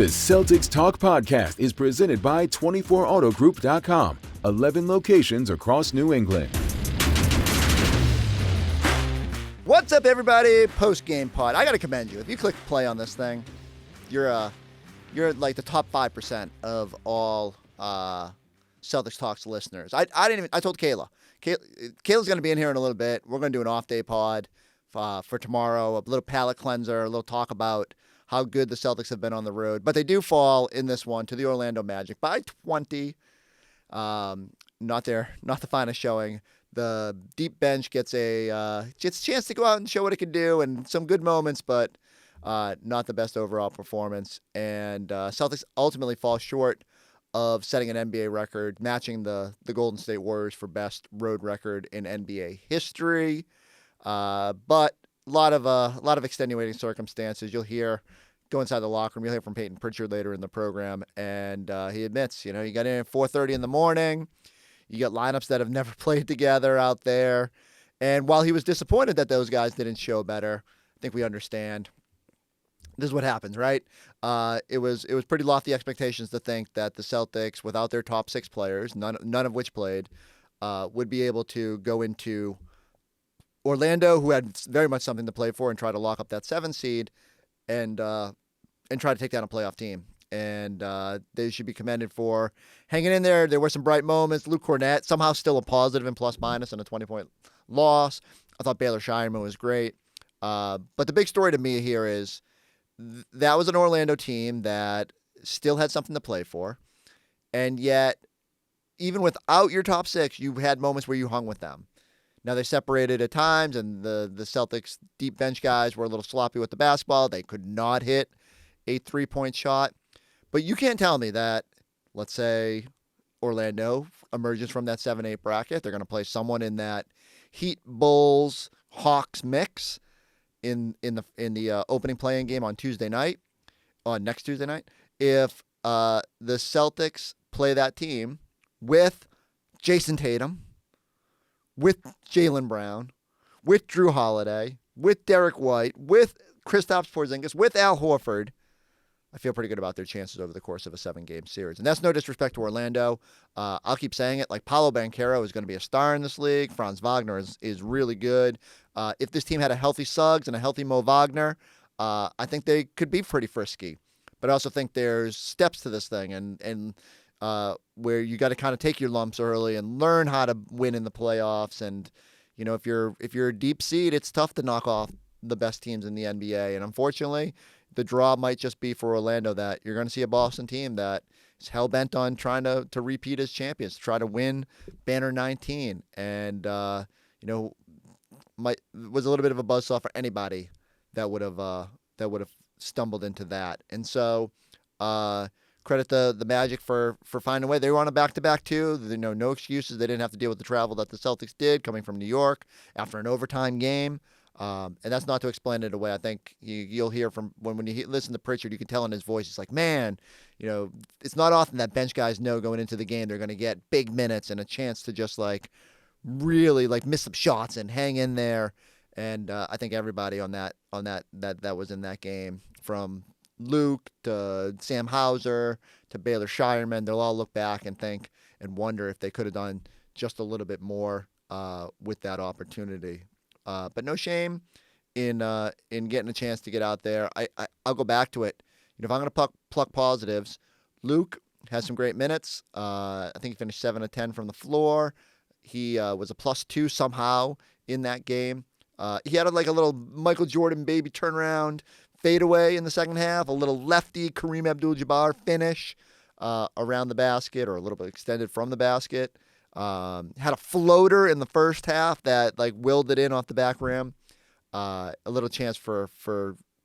The Celtics Talk podcast is presented by 24autogroup.com, 11 locations across New England. What's up, everybody? Post-game pod. I got to commend you. If you click play on this thing, you're like the top 5% of all Celtics Talks listeners. I told Kayla. Kayla's going to be in here in a little bit. We're going to do an off-day pod for tomorrow, a little palate cleanser, a little talk about how good the Celtics have been on the road. But they do fall in this one to the Orlando Magic by 20. Not the finest showing. The deep bench gets a chance to go out and show what it can do, and some good moments, but not the best overall performance. And Celtics ultimately fall short of setting an NBA record, matching the Golden State Warriors for best road record in NBA history. But a lot of extenuating circumstances. You'll hear, go inside the locker room, you'll hear from Payton Pritchard later in the program, and he admits, you got in at 4:30 in the morning. You got lineups that have never played together out there. And while he was disappointed that those guys didn't show better, I think we understand. This is what happens, right? It was pretty lofty expectations to think that the Celtics, without their top six players, none of which played, would be able to go into Orlando, who had very much something to play for, and try to lock up that 7 seed and try to take down a playoff team. And they should be commended for hanging in there. There were some bright moments. Luke Cornett, somehow still a positive in plus-minus on a 20-point loss. I thought Baylor Shireman was great. But the big story to me here is that was an Orlando team that still had something to play for. And yet, even without your top six, you had moments where you hung with them. Now, they separated at times, and the Celtics deep bench guys were a little sloppy with the basketball. They could not hit a 3-point shot. But you can't tell me that, let's say, Orlando emerges from that 7-8 bracket. They're going to play someone in that Heat, Bulls, Hawks mix in the opening playing game on next Tuesday night. If the Celtics play that team with Jason Tatum, with Jaylen Brown, with Drew Holiday, with Derek White, with Kristaps Porzingis, with Al Horford, I feel pretty good about their chances over the course of a 7-game series. And that's no disrespect to Orlando. I'll keep saying it. Like, Paolo Banchero is going to be a star in this league. Franz Wagner is really good. If this team had a healthy Suggs and a healthy Mo Wagner, I think they could be pretty frisky. But I also think there's steps to this thing, and where you got to kind of take your lumps early and learn how to win in the playoffs. And if you're a deep seed, it's tough to knock off the best teams in the NBA. And unfortunately, the draw might just be for Orlando that you're going to see a Boston team that is hell-bent on trying to repeat as champions, try to win Banner 19. And, was a little bit of a buzzsaw for anybody that would have stumbled into that. And so credit the Magic for finding a way. They were on a back-to-back, too. No excuses. They didn't have to deal with the travel that the Celtics did coming from New York after an overtime game. And that's not to explain it away. I think you'll hear from when you listen to Pritchard, you can tell in his voice, he's like, man, it's not often that bench guys know going into the game they're going to get big minutes and a chance to just really miss some shots and hang in there. And I think everybody on that was in that game, from Luke to Sam Hauser to Baylor Shireman, they'll all look back and think and wonder if they could have done just a little bit more with that opportunity. But no shame in getting a chance to get out there. I'll go back to it. If I'm going to pluck positives, Luke has some great minutes. I think he finished 7 of 10 from the floor. He was a +2 somehow in that game. He had a little Michael Jordan baby turnaround fadeaway in the second half, a little lefty Kareem Abdul-Jabbar finish around the basket, or a little bit extended from the basket. Had a floater in the first half that willed it in off the back rim. A little chance for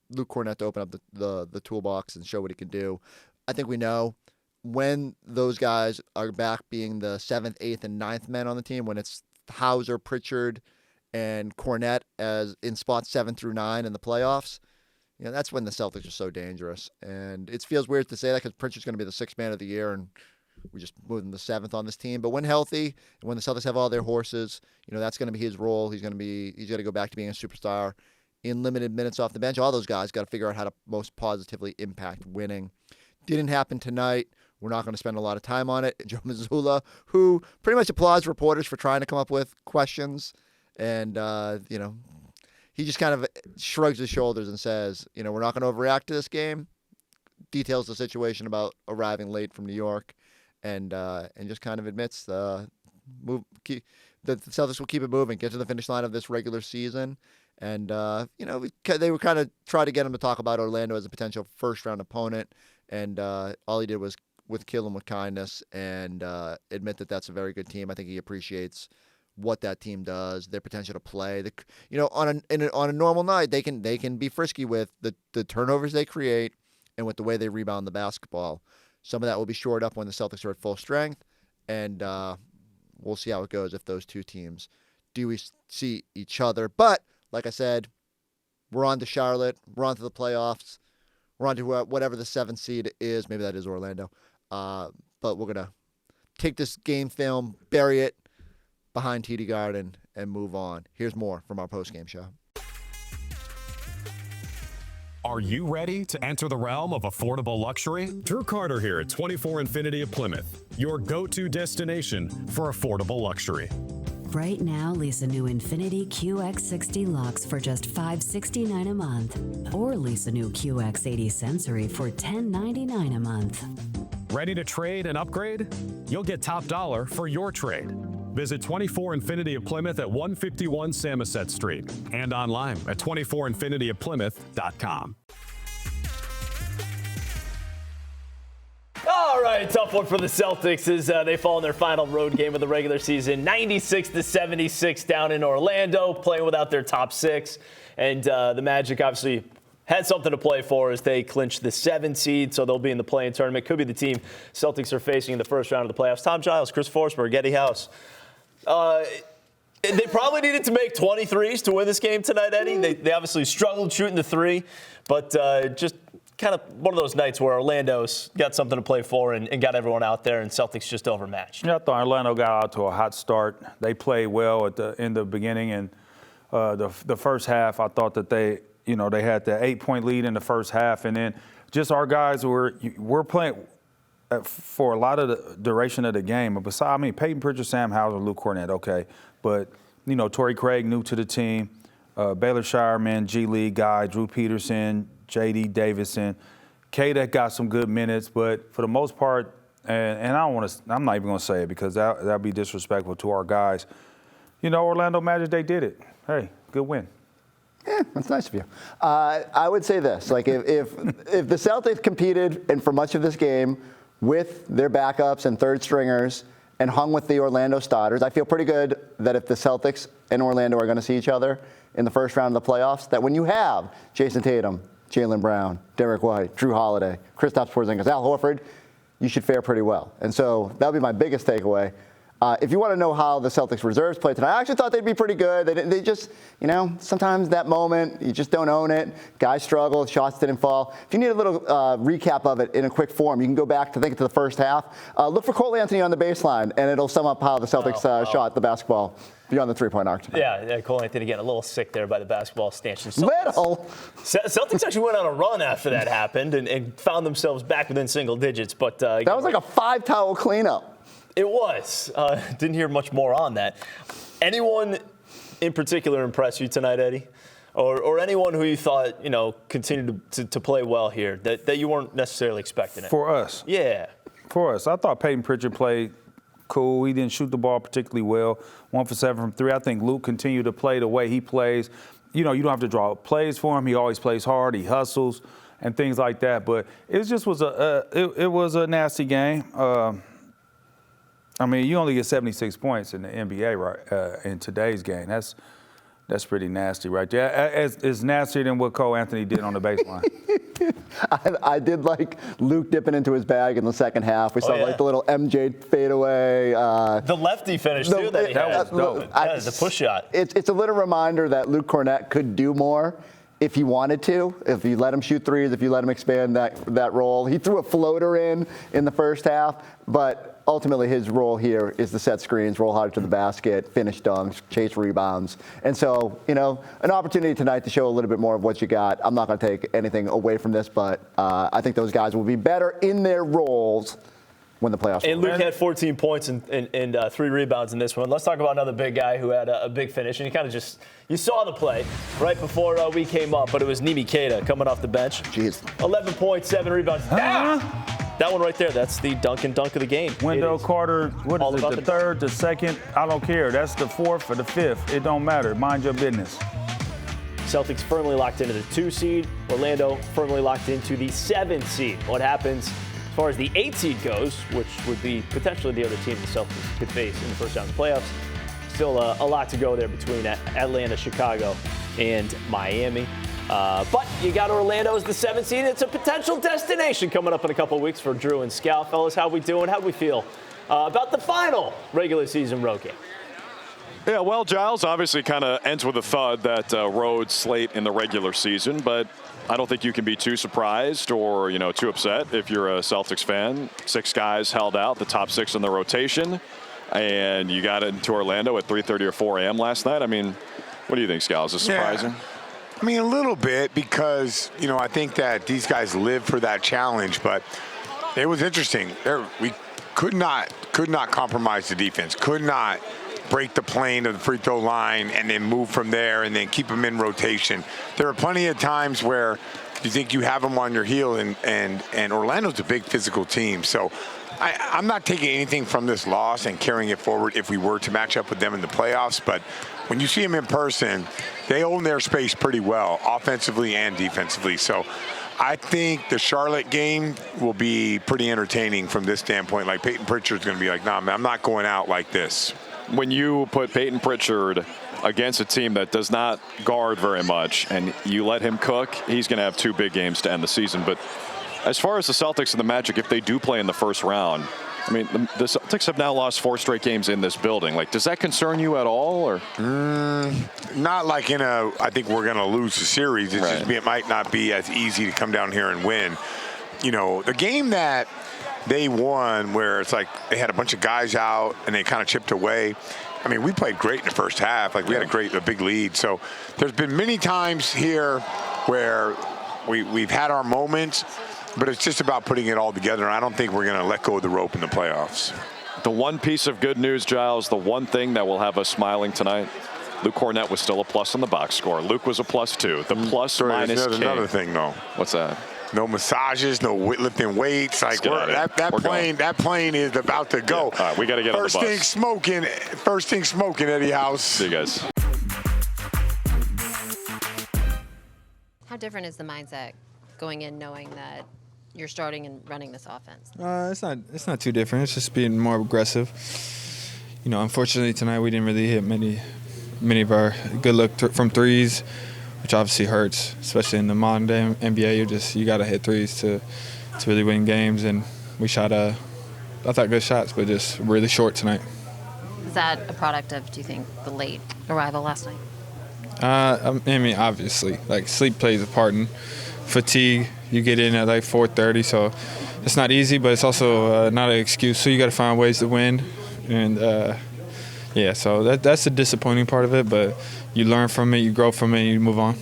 Luke Cornett to open up the toolbox and show what he can do. I think we know when those guys are back being the 7th, 8th, and 9th men on the team, when it's Hauser, Pritchard, and Cornett as in spots 7 through 9 in the playoffs, that's when the Celtics are so dangerous. And it feels weird to say that because Pritchard's going to be the 6th man of the year, and we just moved him to 7th on this team. But when healthy, and when the Celtics have all their horses, that's going to be his role. He's got to go back to being a superstar in limited minutes off the bench. All those guys got to figure out how to most positively impact winning. Didn't happen tonight. We're not going to spend a lot of time on it. Joe Mazzulla, who pretty much applauds reporters for trying to come up with questions, and he just kind of shrugs his shoulders and says, we're not going to overreact to this game. Details the situation about arriving late from New York, and just kind of admits the Celtics will keep it moving, get to the finish line of this regular season. And, they were kind of trying to get him to talk about Orlando as a potential first-round opponent. And all he did was kill him with kindness and admit that that's a very good team. I think he appreciates what that team does, their potential to play. On a normal night, they can be frisky with the turnovers they create and with the way they rebound the basketball. Some of that will be shored up when the Celtics are at full strength, and we'll see how it goes if those two teams do see each other. But like I said, we're on to Charlotte. We're on to the playoffs. We're on to whatever the 7th seed is. Maybe that is Orlando. But we're going to take this game film, bury it behind TD Garden, and move on. Here's more from our postgame show. Are you ready to enter the realm of affordable luxury? Drew Carter here at 24 Infinity of Plymouth, your go-to destination for affordable luxury. Right now, lease a new Infinity QX60 Lux for just $569 a month. Or lease a new QX80 Sensory for $1099 a month. Ready to trade and upgrade? You'll get top dollar for your trade. Visit 24 Infinity of Plymouth at 151 Samoset Street and online at 24infinityofplymouth.com. All right, tough one for the Celtics as they fall in their final road game of the regular season, 96-76 down in Orlando, playing without their top 6. And the Magic obviously had something to play for as they clinched the 7 seed, so they'll be in the play-in tournament. Could be the team Celtics are facing in the first round of the playoffs. Tom Giles, Chris Forsberg, Eddie House. They probably needed to make 23s to win this game tonight, Eddie. They obviously struggled shooting the 3, but just kind of one of those nights where Orlando's got something to play for and got everyone out there, and Celtics just overmatched. Yeah, I thought Orlando got out to a hot start. They played well in the beginning, and the first half, I thought that they had the 8-point lead in the first half, and then just our guys were playing for a lot of the duration of the game. Besides, Payton Pritchard, Sam Hauser, Luke Cornett, okay, but Torrey Craig new to the team, Baylor Shireman, G League guy, Drew Peterson, J.D. Davison, Kata got some good minutes, but for the most part, and I'm not even going to say it because that'd be disrespectful to our guys. Orlando Magic, they did it. Hey, good win. Yeah, that's nice of you. I would say this: if the Celtics competed and for much of this game with their backups and third stringers and hung with the Orlando starters, I feel pretty good that if the Celtics and Orlando are going to see each other in the first round of the playoffs, that when you have Jason Tatum, Jaylen Brown, Derek White, Drew Holiday, Kristaps Porzingis, Al Horford, you should fare pretty well. And so that would be my biggest takeaway. If you want to know how the Celtics reserves played tonight, I actually thought they'd be pretty good. They just, sometimes that moment, you just don't own it. Guys struggled, shots didn't fall. If you need a little recap of it in a quick form, you can go back to the first half. Look for Cole Anthony on the baseline, and it'll sum up how the Celtics shot the basketball beyond the three-point arc tonight. Yeah, Cole Anthony getting a little sick there by the basketball stanchion. Celtics actually went on a run after that happened and found themselves back within single digits. But that was like a 5-towel cleanup. It was. Didn't hear much more on that. Anyone in particular impress you tonight, Eddie? Or anyone who you thought, continued to play well here that you weren't necessarily expecting it? For us? Yeah. For us. I thought Payton Pritchard played cool. He didn't shoot the ball particularly well. 1 for 7 from 3. I think Luke continued to play the way he plays. You don't have to draw plays for him. He always plays hard. He hustles and things like that. But it just was it was a nasty game. You only get 76 points in the NBA in today's game. That's pretty nasty right there. It's nastier than what Cole Anthony did on the baseline. I did like Luke dipping into his bag in the second half. We saw the little MJ fadeaway. The lefty finish, too, that he had. The push shot. It's a little reminder that Luke Cornett could do more if he wanted to, if you let him shoot threes, if you let him expand that role. He threw a floater in the first half, but ultimately his role here is to set screens, roll hard to the basket, finish dunks, chase rebounds. And so, an opportunity tonight to show a little bit more of what you got. I'm not going to take anything away from this, but I think those guys will be better in their roles when the playoffs. And Luke had 14 points and 3 rebounds in this one. Let's talk about another big guy who had a big finish. And you saw the play right before we came up, but it was Nimi Keita coming off the bench. Jeez. 11 points, 7 rebounds. That one right there, that's the dunk of the game. Wendell Carter, what is it, the third, the second? I don't care. That's the fourth or the fifth. It don't matter. Mind your business. Celtics firmly locked into the 2 seed. Orlando firmly locked into the 7 seed. What happens as far as the 8 seed goes, which would be potentially the other team the Celtics could face in the first round of the playoffs. Still a lot to go there between Atlanta, Chicago, and Miami. But you got Orlando as the 7th seed. It's a potential destination coming up in a couple of weeks for Drew and Scal. Fellas, how we doing? How do we feel about the final regular season road game? Yeah, well, Giles obviously kind of ends with a thud, that road slate in the regular season, but I don't think you can be too surprised or, too upset if you're a Celtics fan. 6 guys held out, the top 6 in the rotation, and you got into Orlando at 3:30 or 4 a.m. last night. I mean, what do you think, Scal? Is this surprising? Yeah. I mean, a little bit, because, I think that these guys live for that challenge, but it was interesting. We could not compromise the defense, could not break the plane of the free throw line and then move from there and then keep them in rotation. There are plenty of times where you think you have them on your heel, and Orlando's a big physical team. So I'm not taking anything from this loss and carrying it forward if we were to match up with them in the playoffs, but when you see them in person, they own their space pretty well, offensively and defensively. So I think the Charlotte game will be pretty entertaining from this standpoint. Like, Payton Pritchard's going to be like, nah, man, I'm not going out like this. When you put Payton Pritchard against a team that does not guard very much and you let him cook, he's going to have 2 big games to end the season. But as far as the Celtics and the Magic, if they do play in the first round, I mean, the Celtics have now lost 4 straight games in this building. Like, does that concern you at all? Or not like I think we're going to lose the series. It's right. Just, it might not be as easy to come down here and win. The game that they won, where it's like they had a bunch of guys out and they kind of chipped away. I mean, we played great in the first half. Like, we had a big lead. So there's been many times here where we've had our moments, but it's just about putting it all together. And I don't think we're going to let go of the rope in the playoffs. The one piece of good news, Giles, the one thing that will have us smiling tonight, Luke Cornett was still a plus on the box score. Luke was a +2. The plus minus There's another thing, though. What's that? No massages, no lifting weights. Like, that plane is about to go. Yeah. All right, we got to get on the bus. First thing smoking, Eddie House. See you guys. How different is the mindset going in knowing that you're starting and running this offense? It's not too different. It's just being more aggressive. Unfortunately tonight we didn't really hit many of our good look from threes, which obviously hurts, especially in the modern day NBA. You got to hit threes to really win games, and we shot I thought good shots, but just really short tonight. Is that a product of, do you think, the late arrival last night? I mean, obviously, like, sleep plays a part in fatigue. You get in at like 4:30, so it's not easy, but it's also not an excuse. So you got to find ways to win, and so that's the disappointing part of it. But you learn from it, you grow from it, and you move on.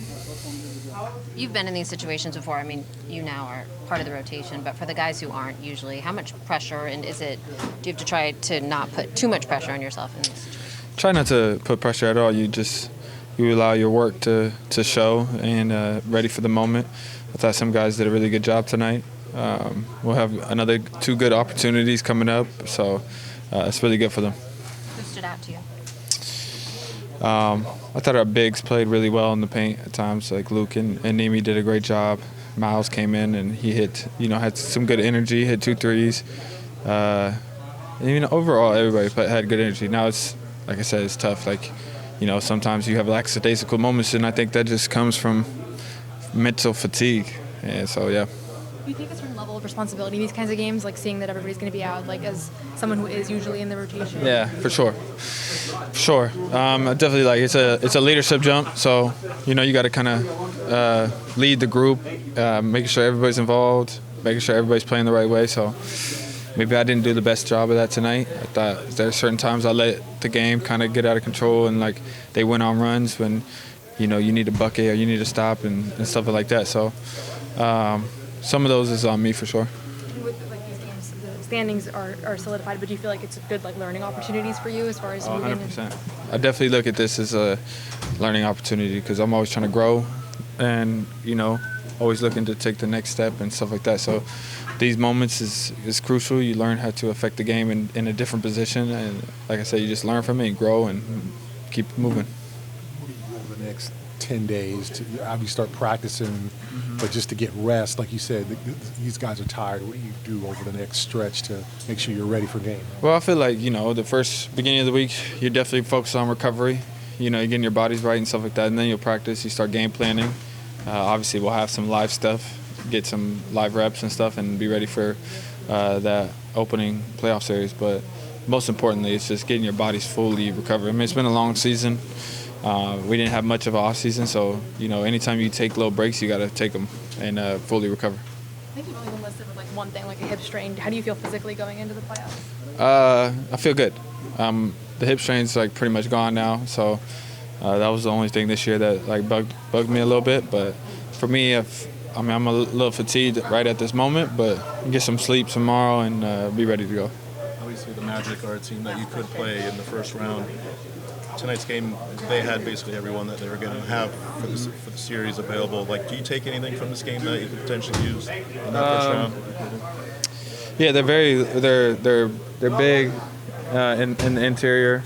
You've been in these situations before. I mean, you now are part of the rotation, but for the guys who aren't usually, how much pressure, and do you have to try to not put too much pressure on yourself in this situation? Try not to put pressure at all. You allow your work to show and ready for the moment. I thought some guys did a really good job tonight. We'll have another 2 good opportunities coming up, so it's really good for them. Who stood out to you? I thought our bigs played really well in the paint at times. Like Luke and Nimi did a great job. Miles came in and he hit, had some good energy, hit 2 threes. And, overall, everybody had good energy. Now it's, like I said, it's tough. Like, sometimes you have lackadaisical moments, and I think that just comes from mental fatigue. And so, yeah. Do you take a certain level of responsibility in these kinds of games, like seeing that everybody's going to be out, like as someone who is usually in the rotation? Yeah, for sure. Definitely, like, it's a leadership jump. So, you got to kind of lead the group, making sure everybody's involved, making sure everybody's playing the right way. So, maybe I didn't do the best job of that tonight. I thought there are certain times I let the game kind of get out of control, and like they went on runs when, you need a bucket or you need to stop and stuff like that. So some of those is on me for sure. With these games, the standings are solidified, but do you feel like it's good learning opportunities for you as far as moving? 100%. I definitely look at this as a learning opportunity because I'm always trying to grow and, always looking to take the next step and stuff like that. So these moments is crucial. You learn how to affect the game in a different position. And like I said, you just learn from it and grow and keep moving. What do you do over the next 10 days to obviously start practicing, but just to get rest? Like you said, these guys are tired. What do you do over the next stretch to make sure you're ready for game? Well, I feel like, the first beginning of the week, you definitely focus on recovery. You're getting your bodies right and stuff like that. And then you'll practice. You start game planning. Obviously, we'll have some live stuff, get some live reps and stuff, and be ready for that opening playoff series. But most importantly, it's just getting your bodies fully recovered. I mean, it's been a long season. We didn't have much of an off season, so anytime you take little breaks, you got to take them and fully recover. I think you've only been listed with one thing, like a hip strain. How do you feel physically going into the playoffs? I feel good. The hip strain's pretty much gone now, so that was the only thing this year that bugged me a little bit. But for me, I'm a little fatigued right at this moment, but get some sleep tomorrow and be ready to go. Obviously, the Magic are a team that you could play in the first round. Tonight's game, they had basically everyone that they were going to have for the series available. Do you take anything from this game that you could potentially use in that first round? Yeah, they're big in the interior.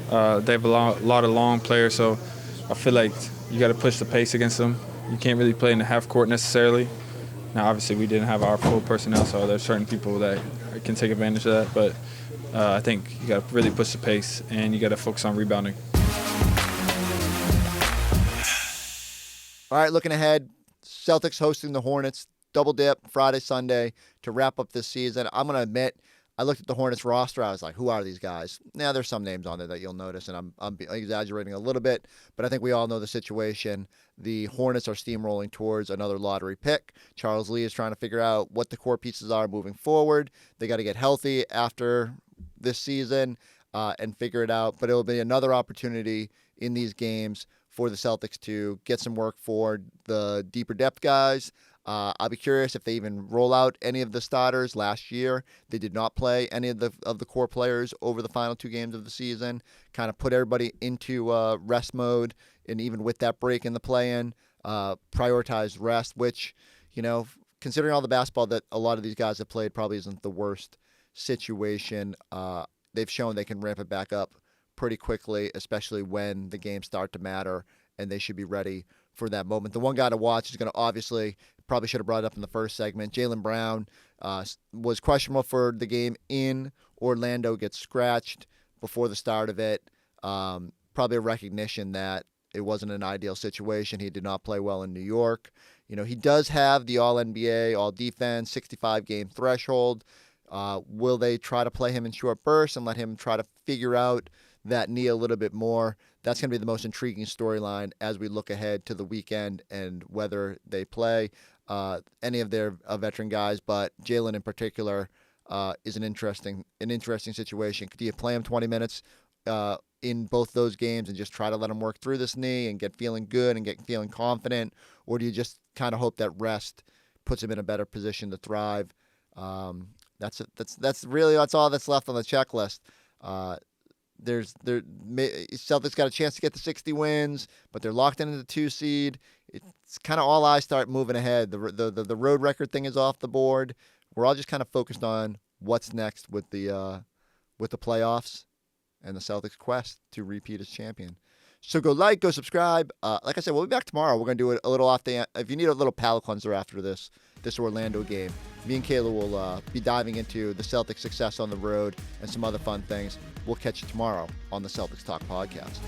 They have a lot of long players, so I feel like you got to push the pace against them. You can't really play in the half court necessarily. Now, obviously, we didn't have our full personnel, so there's certain people that can take advantage of that. But I think you got to really push the pace, and you got to focus on rebounding. All right, looking ahead, Celtics hosting the Hornets, double dip Friday, Sunday to wrap up this season. I'm going to admit, I looked at the Hornets roster. I was like, who are these guys? Now, there's some names on there that you'll notice, and I'm exaggerating a little bit, but I think we all know the situation. The Hornets are steamrolling towards another lottery pick. Charles Lee is trying to figure out what the core pieces are moving forward. They got to get healthy after this season and figure it out, but it will be another opportunity in these games for the Celtics to get some work for the deeper depth guys. I'll be curious if they even roll out any of the starters. Last year, they did not play any of the core players over the final 2 games of the season. Kind of put everybody into rest mode, and even with that break in the play-in, prioritized rest, which, considering all the basketball that a lot of these guys have played, probably isn't the worst situation. They've shown they can ramp it back up pretty quickly, especially when the games start to matter, and they should be ready for that moment. The one guy to watch is going to obviously, probably should have brought it up in the first segment, Jaylen Brown was questionable for the game in Orlando, gets scratched before the start of it. Probably a recognition that it wasn't an ideal situation. He did not play well in New York. He does have the All-NBA, All-Defense, 65-game threshold. Will they try to play him in short bursts and let him try to figure out that knee a little bit more? That's going to be the most intriguing storyline as we look ahead to the weekend and whether they play any of their veteran guys. But Jaylen in particular is an interesting situation. Do you play him 20 minutes in both those games and just try to let him work through this knee and get feeling good and get feeling confident, or do you just kind of hope that rest puts him in a better position to thrive? That's all that's left on the checklist. Celtics got a chance to get to 60 wins, but they're locked into the 2 seed. It's kind of all eyes start moving ahead. The road record thing is off the board. We're all just kind of focused on what's next with the playoffs and the Celtics' quest to repeat as champion. So go go subscribe. Like I said, we'll be back tomorrow. We're going to do it a little off the. If you need a little palate cleanser after this Orlando game, me and Kayla will be diving into the Celtics' success on the road and some other fun things. We'll catch you tomorrow on the Celtics Talk podcast.